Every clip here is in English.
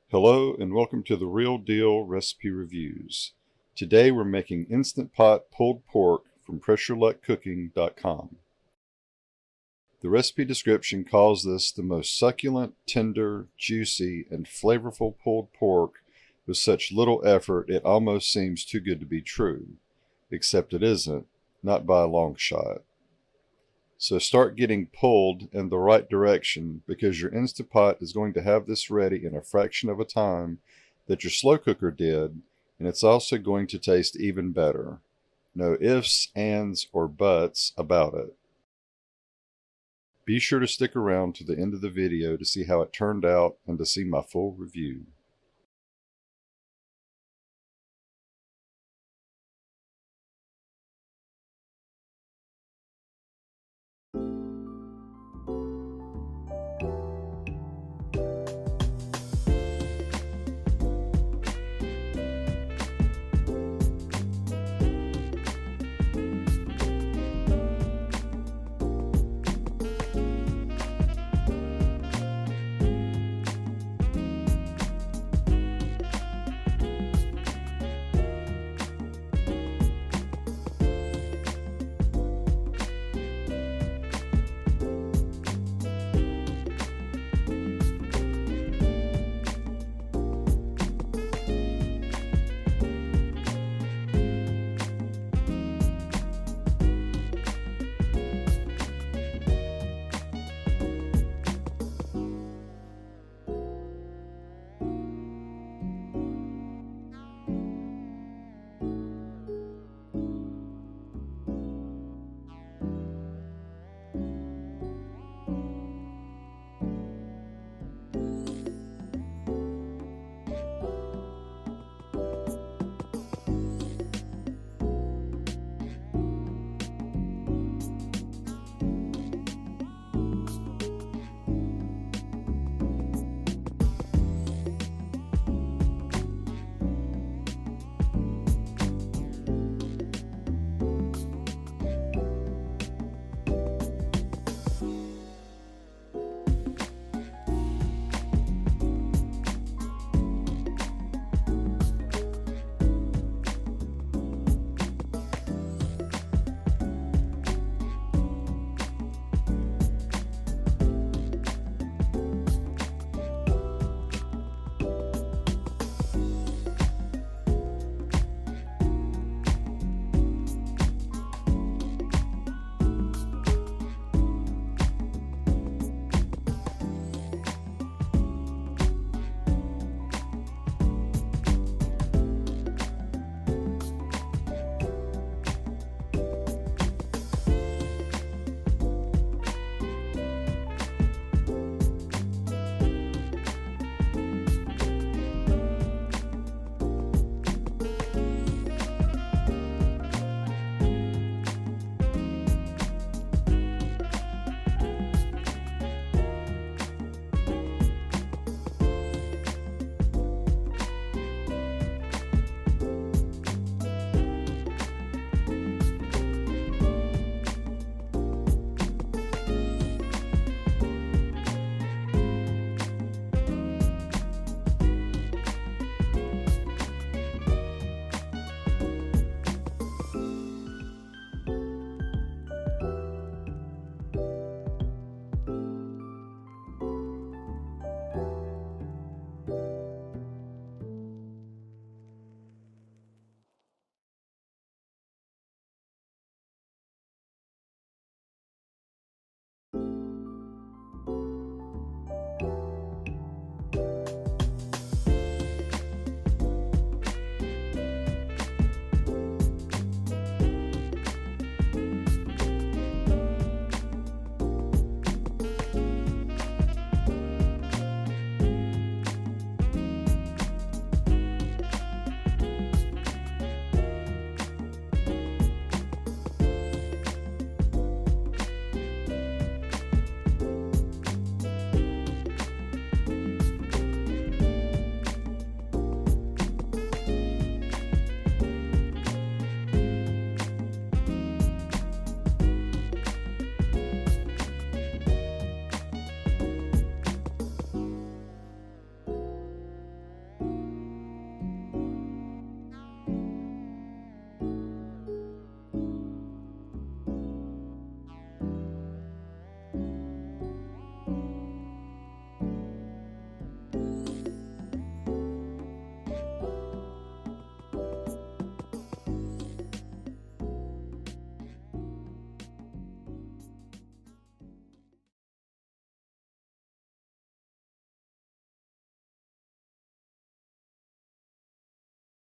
Hello and welcome to the Real Deal Recipe Reviews. Today we're making Instant Pot pulled pork from PressureLuckCooking.com. The recipe description calls this the most succulent, tender, juicy, and flavorful pulled pork with such little effort it almost seems too good to be true. Except it isn't, not by a long shot. So start getting pulled in the right direction because your Instant Pot is going to have this ready in a fraction of a time that your slow cooker did, and it's also going to taste even better. No ifs, ands, or buts about it. Be sure to stick around to the end of the video to see how it turned out and to see my full review.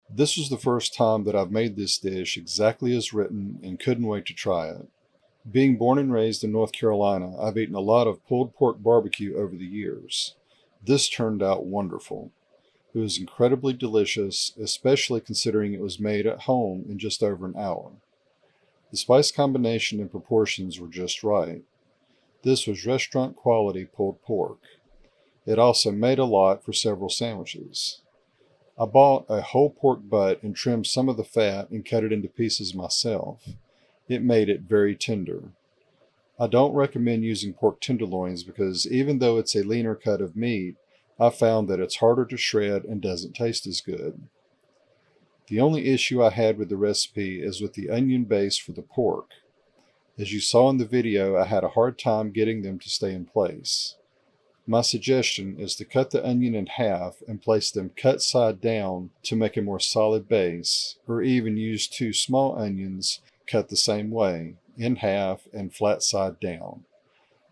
This was the first time that I've made this dish exactly as written and couldn't wait to try it. Being born and raised in North Carolina, I've eaten a lot of pulled pork barbecue over the years. This turned out wonderful. It was incredibly delicious, especially considering it was made at home in just over an hour. The spice combination and proportions were just right. This was restaurant quality pulled pork. It also made a lot for several sandwiches. I bought a whole pork butt and trimmed some of the fat and cut it into pieces myself. It made it very tender. I don't recommend using pork tenderloins because even though it's a leaner cut of meat, I found that it's harder to shred and doesn't taste as good. The only issue I had with the recipe is with the onion base for the pork. As you saw in the video, I had a hard time getting them to stay in place. My suggestion is to cut the onion in half and place them cut side down to make a more solid base, or even use 2 small onions cut the same way, in half and flat side down.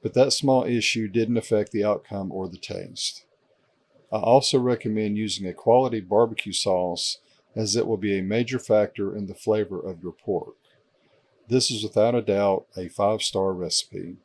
But that small issue didn't affect the outcome or the taste. I also recommend using a quality barbecue sauce as it will be a major factor in the flavor of your pork. This is without a doubt a 5-star recipe.